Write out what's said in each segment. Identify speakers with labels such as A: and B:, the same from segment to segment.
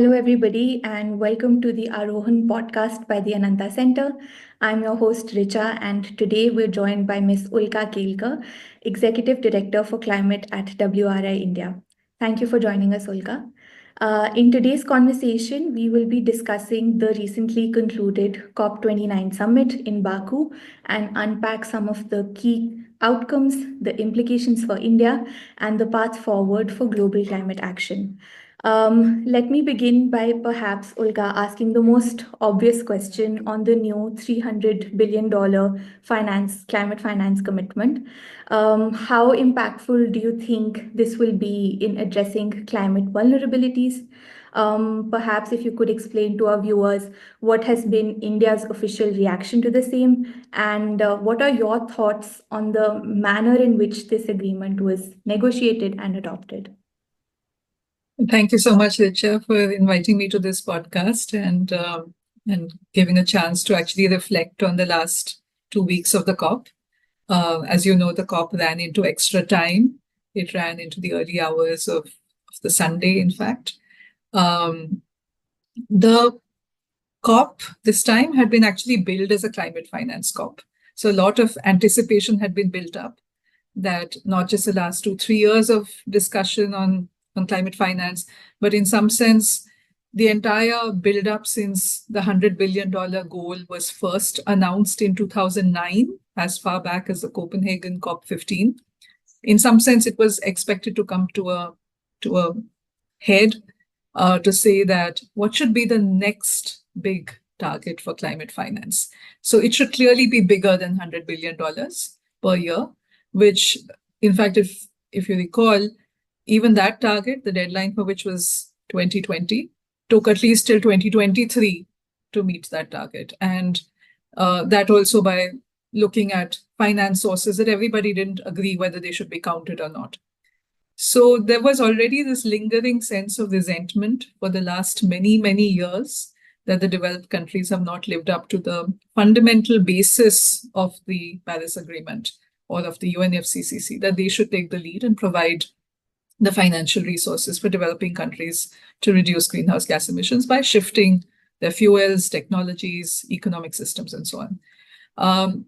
A: Hello, everybody, and welcome to the Arohan podcast by the Ananta Center. I'm your host, Richa, and today we're joined by Ms. Ulka Kelkar, Executive Director for Climate at WRI India. Thank you for joining us, Ulka. In today's conversation, we will be discussing the recently concluded COP29 summit in Baku and unpack some of the key outcomes, the implications for India, and the path forward for global climate action. Let me begin by perhaps, Ulga, asking the most obvious question on the new $300 billion climate finance commitment. How impactful do you think this will be in addressing climate vulnerabilities? Perhaps if you could explain to our viewers what has been India's official reaction to the same, and what are your thoughts on the manner in which this agreement was negotiated and adopted?
B: Thank you so much, Richa, for inviting me to this podcast and giving a chance to actually reflect on the last 2 weeks of the COP. As you know, the COP ran into extra time. It ran into the early hours of the Sunday, in fact. The COP this time had been actually billed as a climate finance COP. So a lot of anticipation had been built up that not just the last 2-3 years of discussion on climate finance, but in some sense, the entire build-up since the $100 billion goal was first announced in 2009, as far back as the Copenhagen COP15. In some sense, it was expected to come to a head to say that what should be the next big target for climate finance. So it should clearly be bigger than $100 billion per year, which, in fact, if you recall, even that target, the deadline for which was 2020, took at least till 2023 to meet that target. And that also by looking at finance sources that everybody didn't agree whether they should be counted or not. So there was already this lingering sense of resentment for the last many, many years that the developed countries have not lived up to the fundamental basis of the Paris Agreement or of the UNFCCC, that they should take the lead and provide the financial resources for developing countries to reduce greenhouse gas emissions by shifting their fuels, technologies, economic systems, and so on.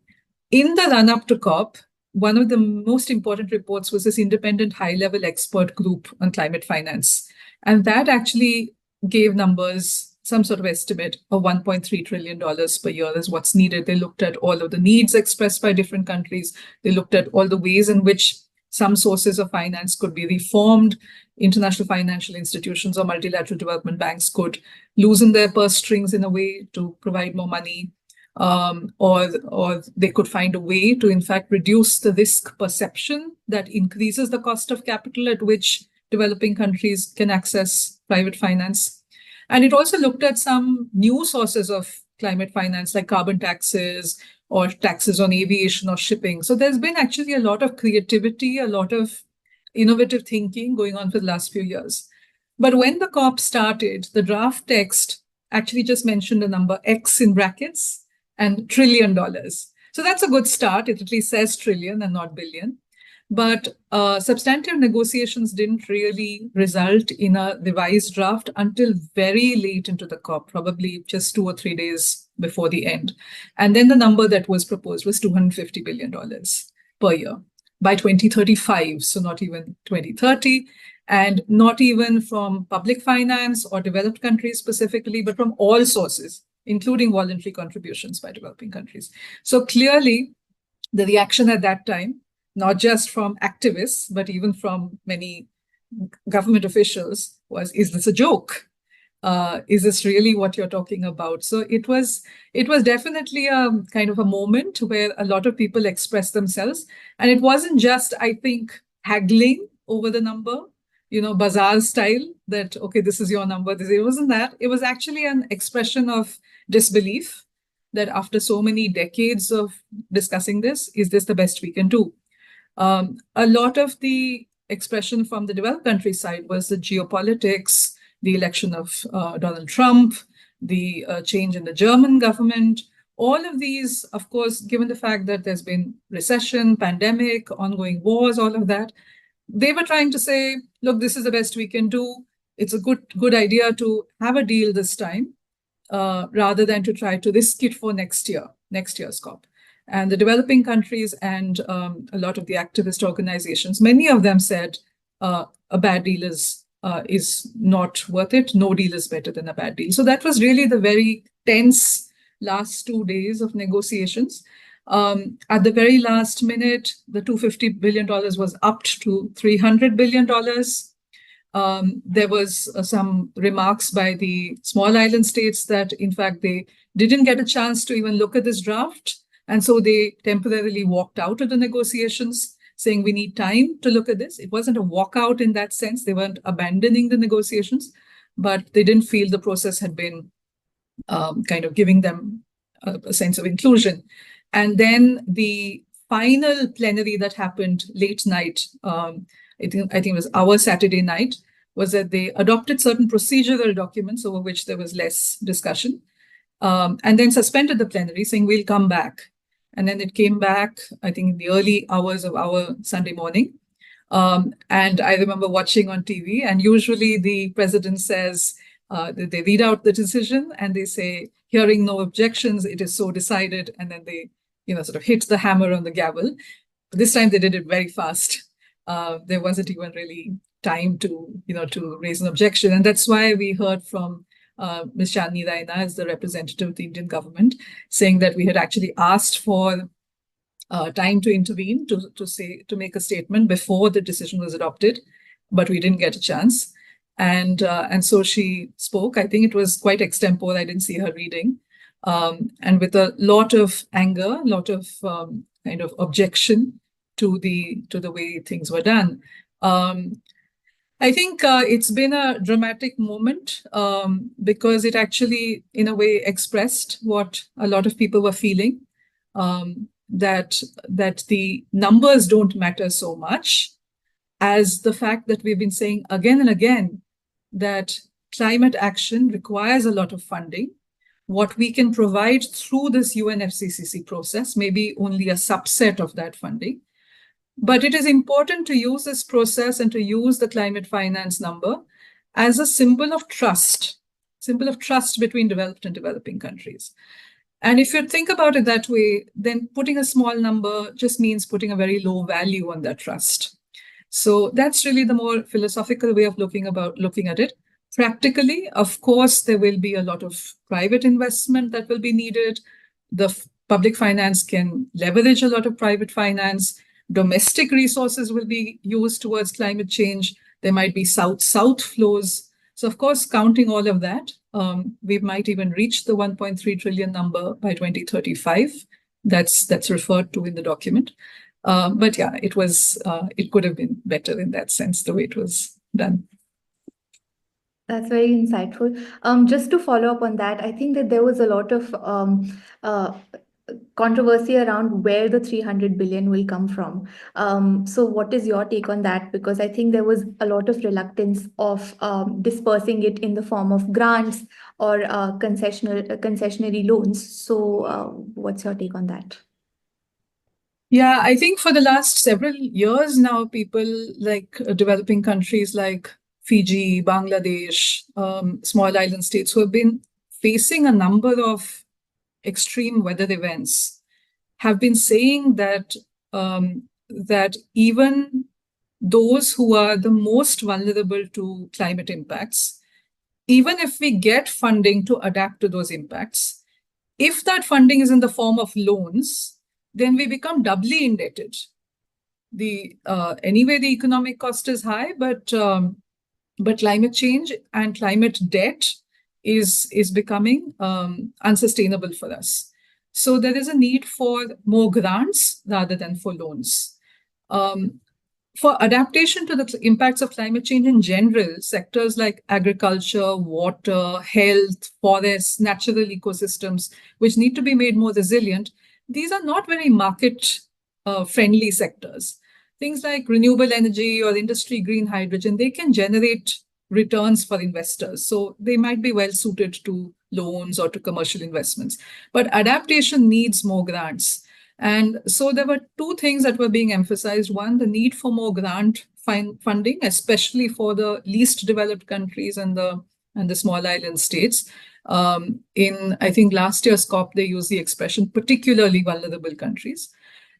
B: In the run-up to COP, one of the most important reports was this independent high-level expert group on climate finance. And that actually gave numbers, some sort of estimate of $1.3 trillion per year is what's needed. They looked at all of the needs expressed by different countries. They looked at all the ways in which some sources of finance could be reformed. International financial institutions or multilateral development banks could loosen their purse strings in a way to provide more money, or they could find a way to, in fact, reduce the risk perception that increases the cost of capital at which developing countries can access private finance. And it also looked at some new sources of climate finance, like carbon taxes, or taxes on aviation or shipping. So there's been actually a lot of creativity, a lot of innovative thinking going on for the last few years. But when the COP started, the draft text actually just mentioned the number X in brackets and $1 trillion. So that's a good start. It at least says trillion and not billion. But substantive negotiations didn't really result in a revised draft until very late into the COP, probably just 2 or 3 days before the end. And then the number that was proposed was $250 billion per year by 2035, so not even 2030, and not even from public finance or developed countries specifically, but from all sources, including voluntary contributions by developing countries. So clearly, the reaction at that time, not just from activists, but even from many government officials, was, is this a joke? Is this really what you're talking about? So it was definitely a kind of a moment where a lot of people expressed themselves. And it wasn't just, I think, haggling over the number, bazaar style, that, okay, this is your number. It wasn't that. It was actually an expression of disbelief that after so many decades of discussing this, is this the best we can do? A lot of the expression from the developed country side was the geopolitics, the election of Donald Trump, the change in the German government. All of these, of course, given the fact that there's been recession, pandemic, ongoing wars, all of that, they were trying to say, look, this is the best we can do. it's a good idea to have a deal this time rather than to try to risk it for next year's COP. And the developing countries and a lot of the activist organizations, many of them said a bad deal is not worth it. No deal is better than a bad deal. So that was really the very tense last 2 days of negotiations. At the very last minute, the $250 billion was upped to $300 billion. There was some remarks by the small island states that, in fact, they didn't get a chance to even look at this draft. And so they temporarily walked out of the negotiations, saying we need time to look at this. It wasn't a walkout in that sense. They weren't abandoning the negotiations, but they didn't feel the process had been kind of giving them a sense of inclusion. And then the final plenary that happened late night, I think it was our Saturday night, was that they adopted certain procedural documents over which there was less discussion, and then suspended the plenary, saying we'll come back. And then it came back, I think, in the early hours of our Sunday morning. And I remember watching on TV, and usually the president says, they read out the decision and they say, hearing no objections, it is so decided. And then they, sort of hit the hammer on the gavel. But this time they did it very fast. There wasn't even really time to raise an objection. And that's why we heard from Ms. Chandni Raina as the representative of the Indian government, saying that we had actually asked for time to intervene, to make a statement before the decision was adopted, but we didn't get a chance. And so she spoke. I think it was quite extempore. I didn't see her reading. And with a lot of anger, a lot of kind of objection to the way things were done. I think it's been a dramatic moment because it actually, in a way, expressed what a lot of people were feeling, that the numbers don't matter so much as the fact that we've been saying again and again that climate action requires a lot of funding. What we can provide through this UNFCCC process may be only a subset of that funding. But it is important to use this process and to use the climate finance number as a symbol of trust between developed and developing countries. And if you think about it that way, then putting a small number just means putting a very low value on that trust. So that's really the more philosophical way of looking at it. Practically, of course, there will be a lot of private investment that will be needed. The public finance can leverage a lot of private finance. Domestic resources will be used towards climate change. There might be south-south flows. So, of course, counting all of that, we might even reach the 1.3 trillion number by 2035. That's referred to in the document. But yeah, it could have been better in that sense, the way it was done.
A: That's very insightful. Just to follow up on that, I think that there was a lot of controversy around where the 300 billion will come from. So what is your take on that? Because I think there was a lot of reluctance of dispersing it in the form of grants or concessionary loans. So what's your take on that?
B: Yeah, I think for the last several years now, people like developing countries like Fiji, Bangladesh, small island states who have been facing a number of extreme weather events have been saying that that even those who are the most vulnerable to climate impacts, even if we get funding to adapt to those impacts, if that funding is in the form of loans, then we become doubly indebted. Anyway, the economic cost is high, but climate change and climate debt is becoming unsustainable for us. So there is a need for more grants rather than for loans. For adaptation to the impacts of climate change in general, sectors like agriculture, water, health, forests, natural ecosystems, which need to be made more resilient, these are not very market-friendly sectors. Things like renewable energy or industry green hydrogen, they can generate returns for investors. So they might be well suited to loans or to commercial investments. But adaptation needs more grants. And so there were two things that were being emphasized. One, the need for more grant funding, especially for the least developed countries and the small island states. In, I think, last year's COP, they used the expression particularly vulnerable countries.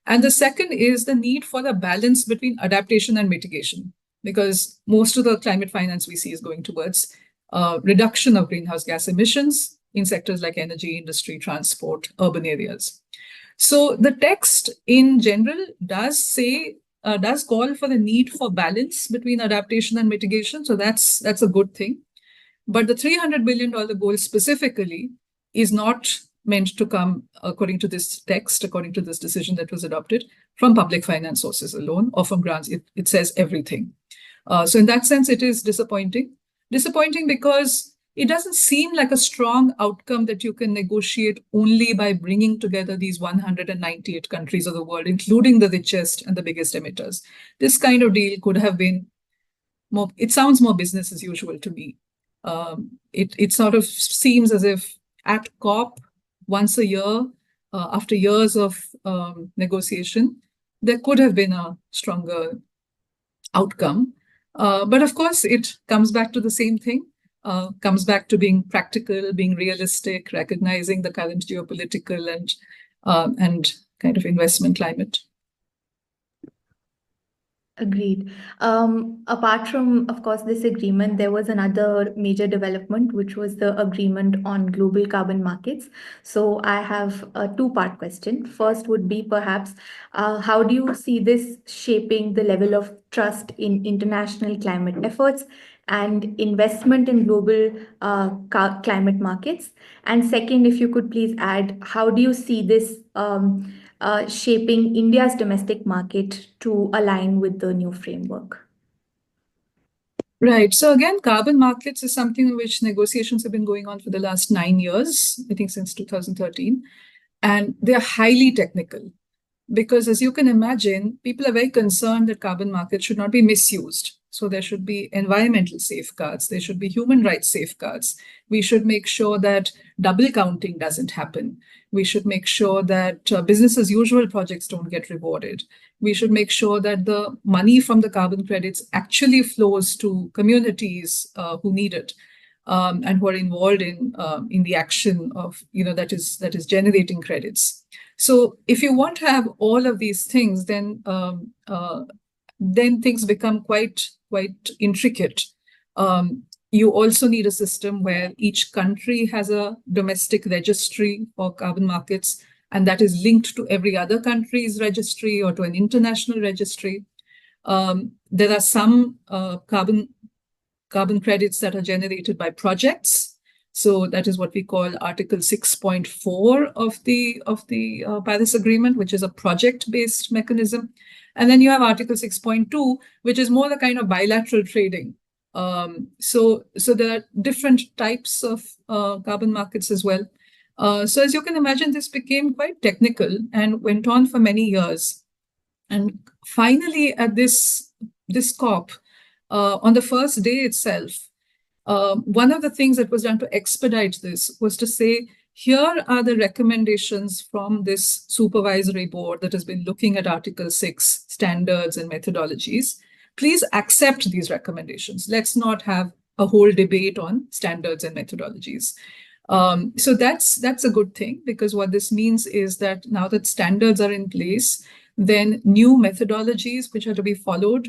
B: And the second is the need for a balance between adaptation and mitigation, because most of the climate finance we see is going towards reduction of greenhouse gas emissions in sectors like energy, industry, transport, urban areas. So the text in general does call for the need for balance between adaptation and mitigation. So that's a good thing. But the $300 billion goal specifically is not meant to come, according to this text, according to this decision that was adopted, from public finance sources alone or from grants. It says everything. So in that sense, it is disappointing. Disappointing because it doesn't seem like a strong outcome that you can negotiate only by bringing together these 198 countries of the world, including the richest and the biggest emitters. This kind of deal could have been more, it sounds more business as usual to me. It sort of seems as if at COP, once a year, after years of negotiation, there could have been a stronger outcome. But of course, it comes back to the same thing, comes back to being practical, being realistic, recognizing the current geopolitical and kind of investment climate.
A: Agreed. Apart from, of course, this agreement, there was another major development, which was the agreement on global carbon markets. So I have a two-part question. First would be perhaps, how do you see this shaping the level of trust in international climate efforts and investment in global climate markets? And second, if you could please add, how do you see this shaping India's domestic market to align with the new framework?
B: Right. So again, carbon markets is something in which negotiations have been going on for the last 9 years, I think since 2013. And they're highly technical because, as you can imagine, people are very concerned that carbon markets should not be misused. So there should be environmental safeguards. There should be human rights safeguards. We should make sure that double counting doesn't happen. We should make sure that business as usual projects don't get rewarded. We should make sure that the money from the carbon credits actually flows to communities who need it. And who are involved in the action of, that is generating credits. So if you want to have all of these things, then things become quite intricate. You also need a system where each country has a domestic registry for carbon markets, and that is linked to every other country's registry or to an international registry. There are some carbon credits that are generated by projects. So that is what we call Article 6.4 of the Paris Agreement, which is a project-based mechanism. And then you have Article 6.2, which is more the kind of bilateral trading. So there are different types of carbon markets as well. So as you can imagine, this became quite technical and went on for many years. And finally, at this COP, on the first day itself, one of the things that was done to expedite this was to say, here are the recommendations from this supervisory board that has been looking at Article 6 standards and methodologies. Please accept these recommendations. Let's not have a whole debate on standards and methodologies. So that's a good thing, because what this means is that now that standards are in place, then new methodologies which are to be followed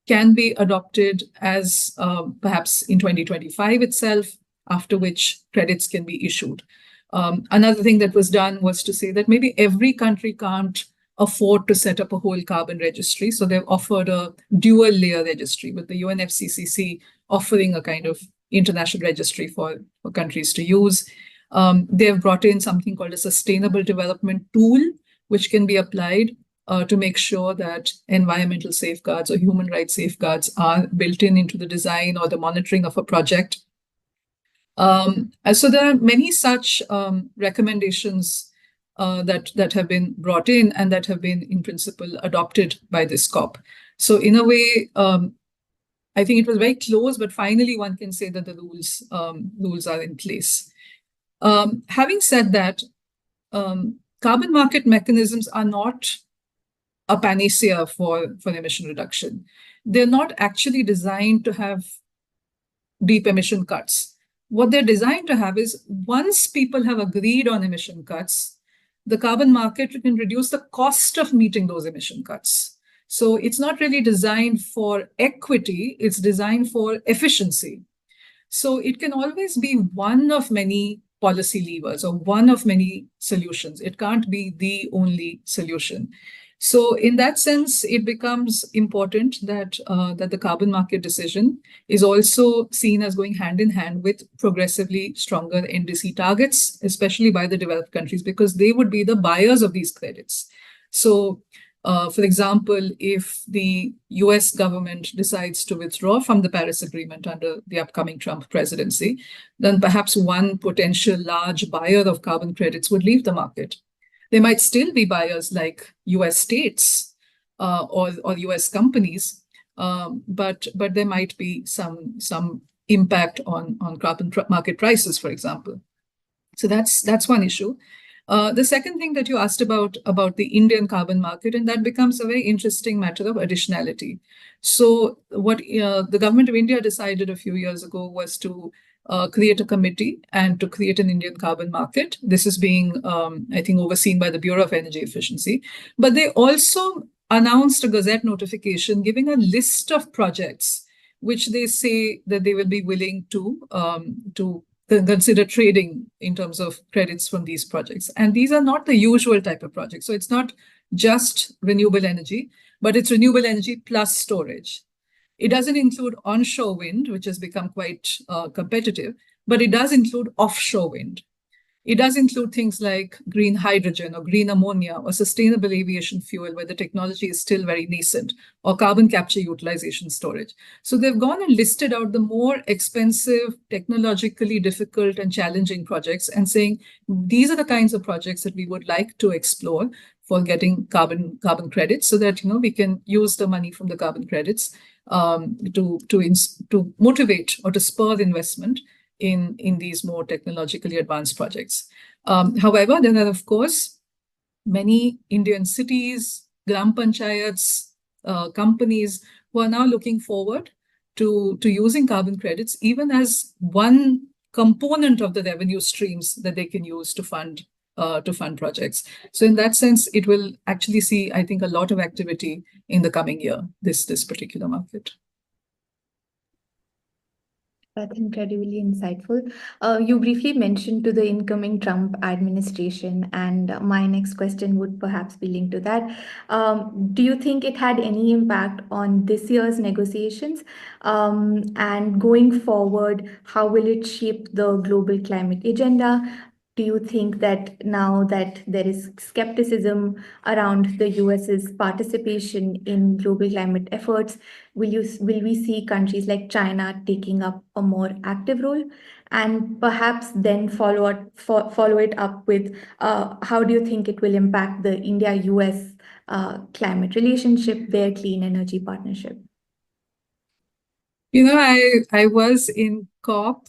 B: can be adopted as perhaps in 2025 itself, after which credits can be issued. Another thing that was done was to say that maybe every country can't afford to set up a whole carbon registry. So they've offered a dual layer registry, with the UNFCCC offering a kind of international registry for countries to use. They've brought in something called a sustainable development tool, which can be applied to make sure that environmental safeguards or human rights safeguards are built into the design or the monitoring of a project. So there are many such recommendations that have been brought in and that have been, in principle, adopted by this COP. So in a way, I think it was very close, but finally one can say that the rules are in place. Having said that, carbon market mechanisms are not a panacea for emission reduction. They're not actually designed to have deep emission cuts. What they're designed to have is once people have agreed on emission cuts, the carbon market can reduce the cost of meeting those emission cuts. So it's not really designed for equity, it's designed for efficiency. So it can always be one of many policy levers or one of many solutions. It can't be the only solution. So in that sense, it becomes important that that the carbon market decision is also seen as going hand in hand with progressively stronger NDC targets, especially by the developed countries, because they would be the buyers of these credits. So for example, if the US government decides to withdraw from the Paris Agreement under the upcoming Trump presidency, then perhaps one potential large buyer of carbon credits would leave the market. There might still be buyers like US states or US companies, but there might be some impact on carbon market prices, for example. So that's one issue. The second thing that you asked about the Indian carbon market, and that becomes a very interesting matter of additionality. So what the government of India decided a few years ago was to create a committee and to create an Indian carbon market. This is being, I think, overseen by the Bureau of Energy Efficiency. But they also announced a Gazette notification giving a list of projects which they say that they will be willing to consider trading in terms of credits from these projects. And these are not the usual type of projects. So it's not just renewable energy, but it's renewable energy plus storage. It doesn't include onshore wind, which has become quite competitive, but it does include offshore wind. It does include things like green hydrogen or green ammonia or sustainable aviation fuel, where the technology is still very nascent, or carbon capture utilization storage. So they've gone and listed out the more expensive, technologically difficult and challenging projects and saying, these are the kinds of projects that we would like to explore for getting carbon credits, so that we can use the money from the carbon credits to motivate or to spur investment in these more technologically advanced projects. However, there are, of course, many Indian cities, gram panchayats, companies who are now looking forward to using carbon credits even as one component of the revenue streams that they can use to fund projects. So in that sense, it will actually see, I think, a lot of activity in the coming year, this particular market.
A: That's incredibly insightful. You briefly mentioned to the incoming Trump administration, and my next question would perhaps be linked to that. Do you think it had any impact on this year's negotiations? And going forward, how will it shape the global climate agenda? Do you think that now that there is skepticism around the US's participation in global climate efforts, will we see countries like China taking up a more active role? And perhaps then follow it up with how do you think it will impact the India-US climate relationship, their clean energy partnership?
B: I was in COP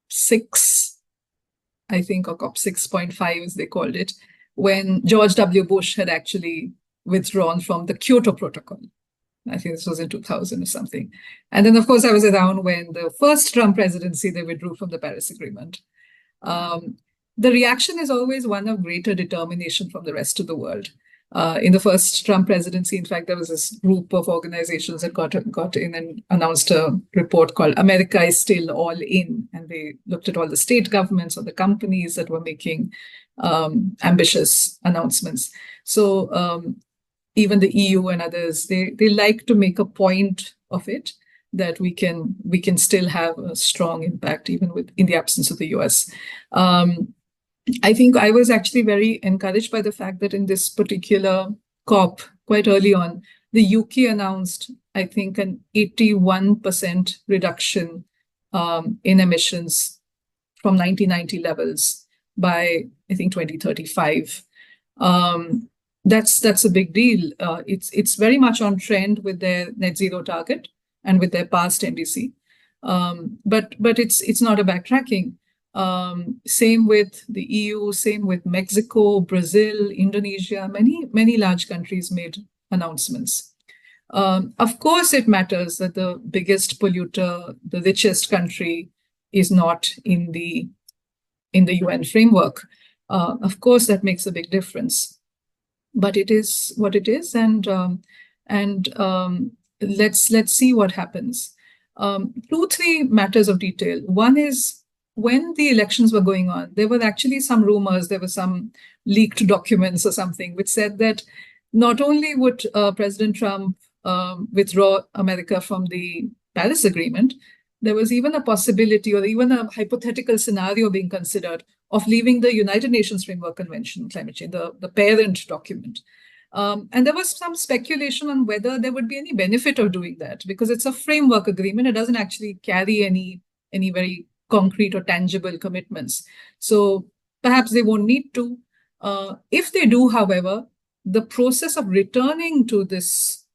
B: 6, I think, or COP 6.5 as they called it, when George W. Bush had actually withdrawn from the Kyoto Protocol. I think this was in 2000 or something. And then, of course, I was around when the first Trump presidency, they withdrew from the Paris Agreement. The reaction is always one of greater determination from the rest of the world. In the first Trump presidency, in fact, there was this group of organizations that got in and announced a report called America is Still All In. And they looked at all the state governments or the companies that were making ambitious announcements. So even the EU and others, they like to make a point of it that we can still have a strong impact even in the absence of the US. I think I was actually very encouraged by the fact that in this particular COP, quite early on, the UK announced, I think, an 81% reduction in emissions from 1990 levels by, I think, 2035. That's a big deal. It's very much on trend with their net zero target and with their past NDC. But it's not a backtracking. Same with the EU, same with Mexico, Brazil, Indonesia. Many large countries made announcements. Of course, it matters that the biggest polluter, the richest country, is not in the UN framework. Of course, that makes a big difference. But it is what it is, and let's see what happens. Two, three matters of detail. One is when the elections were going on, there were actually some rumors, there were some leaked documents or something which said that not only would President Trump withdraw America from the Paris Agreement, there was even a possibility or even a hypothetical scenario being considered of leaving the United Nations Framework Convention on Climate Change, the parent document. And there was some speculation on whether there would be any benefit of doing that, because it's a framework agreement. It doesn't actually carry any very concrete or tangible commitments. So perhaps they won't need to. If they do, however, the process of returning to this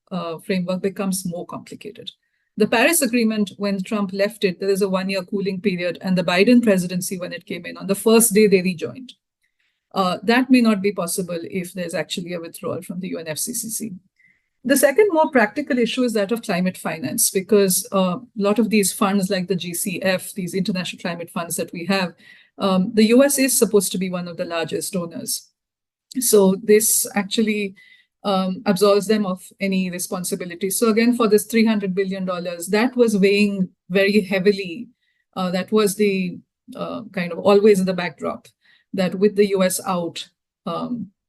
B: framework becomes more complicated. The Paris Agreement, when Trump left it, there is a 1-year cooling period, and the Biden presidency, when it came in, on the first day they rejoined. That may not be possible if there's actually a withdrawal from the UNFCCC. The second more practical issue is that of climate finance, because a lot of these funds like the GCF, these international climate funds that we have, the US is supposed to be one of the largest donors. So this actually absolves them of any responsibility. So again, for this $300 billion, that was weighing very heavily. That was the kind of always in the backdrop, that with the US out,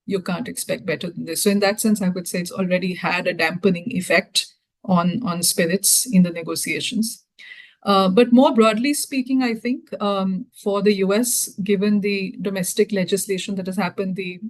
B: you can't expect better than this. So in that sense, I would say it's already had a dampening effect on spirits in the negotiations. But more broadly speaking, I think for the US, given the domestic legislation that has happened, the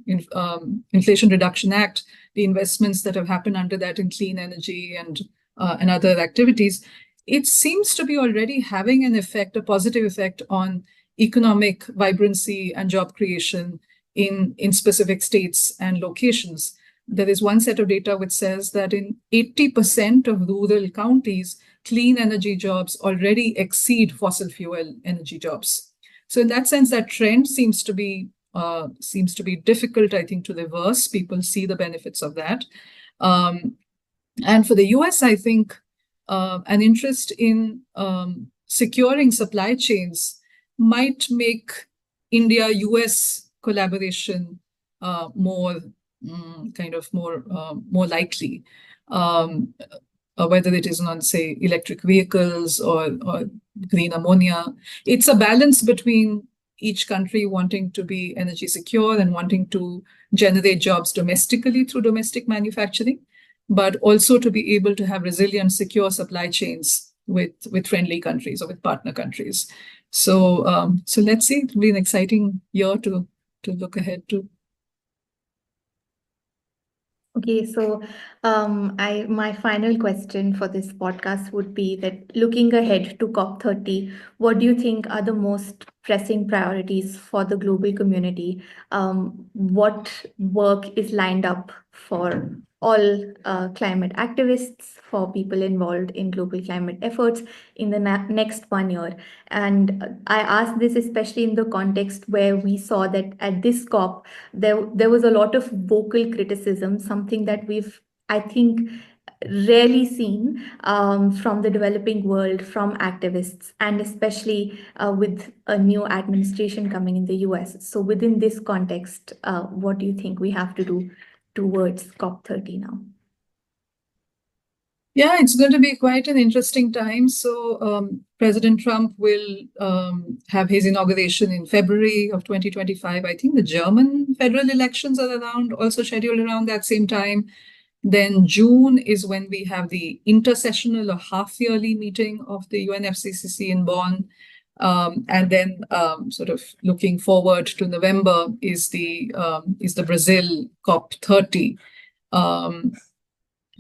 B: Inflation Reduction Act, the investments that have happened under that in clean energy and other activities, it seems to be already having an effect, a positive effect on economic vibrancy and job creation in specific states and locations. There is one set of data which says that in 80% of rural counties, clean energy jobs already exceed fossil fuel energy jobs. So in that sense, that trend seems to be difficult, I think, to reverse. People see the benefits of that. And for the US, I think an interest in securing supply chains might make India-US collaboration more likely, whether it is on, say, electric vehicles or green ammonia. It's a balance between each country wanting to be energy secure and wanting to generate jobs domestically through domestic manufacturing, but also to be able to have resilient, secure supply chains with friendly countries or with partner countries. So let's see. It'll be an exciting year to look ahead to.
A: Okay, so my final question for this podcast would be that looking ahead to COP30, what do you think are the most pressing priorities for the global community? What work is lined up for all climate activists, for people involved in global climate efforts in the next 1 year? And I ask this especially in the context where we saw that at this COP, there was a lot of vocal criticism, something that we've, I think, rarely seen from the developing world, from activists, and especially with a new administration coming in the US. So within this context, what do you think we have to do towards COP30 now?
B: Yeah, it's going to be quite an interesting time. So President Trump will have his inauguration in February of 2025. I think the German federal elections are also scheduled around that same time. Then June is when we have the intersessional or half-yearly meeting of the UNFCCC in Bonn. And then sort of looking forward to November is the Brazil COP30.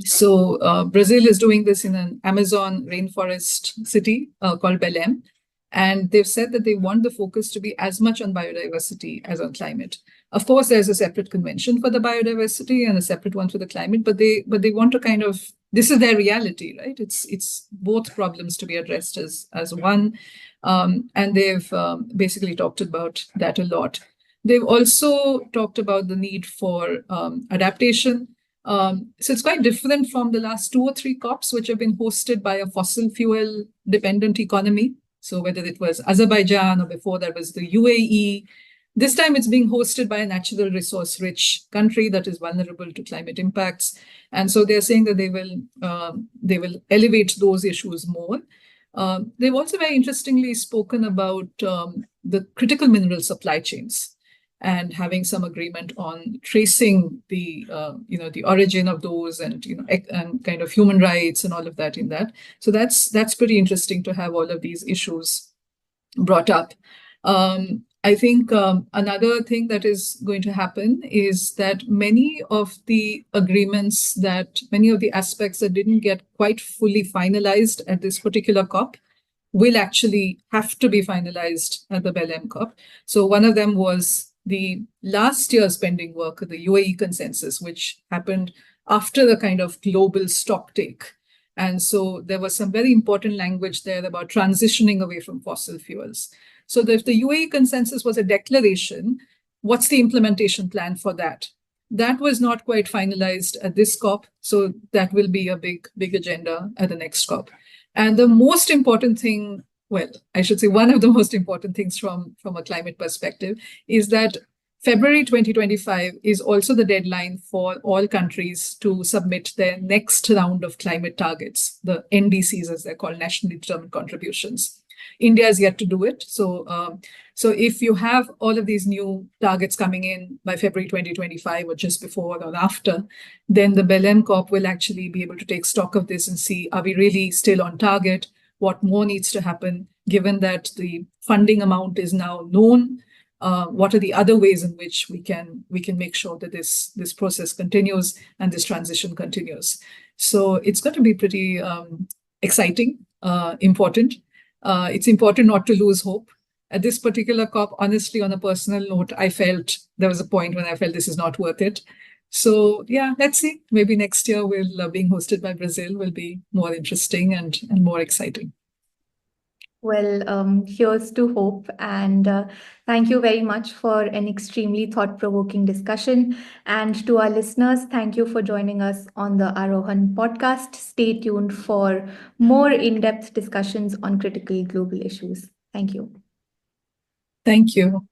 B: So Brazil is doing this in an Amazon rainforest city called Belém. And they've said that they want the focus to be as much on biodiversity as on climate. Of course, there's a separate convention for the biodiversity and a separate one for the climate, but they want to kind of this is their reality, right? It's both problems to be addressed as one, and they've basically talked about that a lot. They've also talked about the need for adaptation. So it's quite different from the last 2 or 3 COPs, which have been hosted by a fossil fuel dependent economy. So whether it was Azerbaijan or before that was the UAE, this time it's being hosted by a natural resource rich country that is vulnerable to climate impacts. And so they're saying that they will elevate those issues more. They've also very interestingly spoken about the critical mineral supply chains and having some agreement on tracing the the origin of those, and and kind of human rights and all of that in that. So that's pretty interesting to have all of these issues brought up. I think another thing that is going to happen is that many of the aspects that didn't get quite fully finalized at this particular COP will actually have to be finalized at the Belém COP. So one of them was the last year's pending work, the UAE consensus, which happened after the kind of global stock take. And so there was some very important language there about transitioning away from fossil fuels. So if the UAE consensus was a declaration, what's the implementation plan for that? That was not quite finalized at this COP. So that will be a big agenda at the next COP. And the most important thing, well, I should say one of the most important things from a climate perspective is that February 2025 is also the deadline for all countries to submit their next round of climate targets, the NDCs as they're called, nationally determined contributions. India is yet to do it. So if you have all of these new targets coming in by February 2025 or just before or after, then the Belém COP will actually be able to take stock of this and see, are we really still on target? What more needs to happen, given that the funding amount is now known? What are the other ways in which we can make sure that this process continues and this transition continues? So it's going to be pretty exciting, important. It's important not to lose hope. At this particular COP, honestly, on a personal note, I felt there was a point when I felt this is not worth it. So yeah, let's see. Maybe next year being hosted by Brazil will be more interesting and more exciting.
A: Well, here's to hope. And thank you very much for an extremely thought-provoking discussion. And to our listeners, thank you for joining us on the Arohan podcast. Stay tuned for more in-depth discussions on critical global issues. Thank you.
B: Thank you.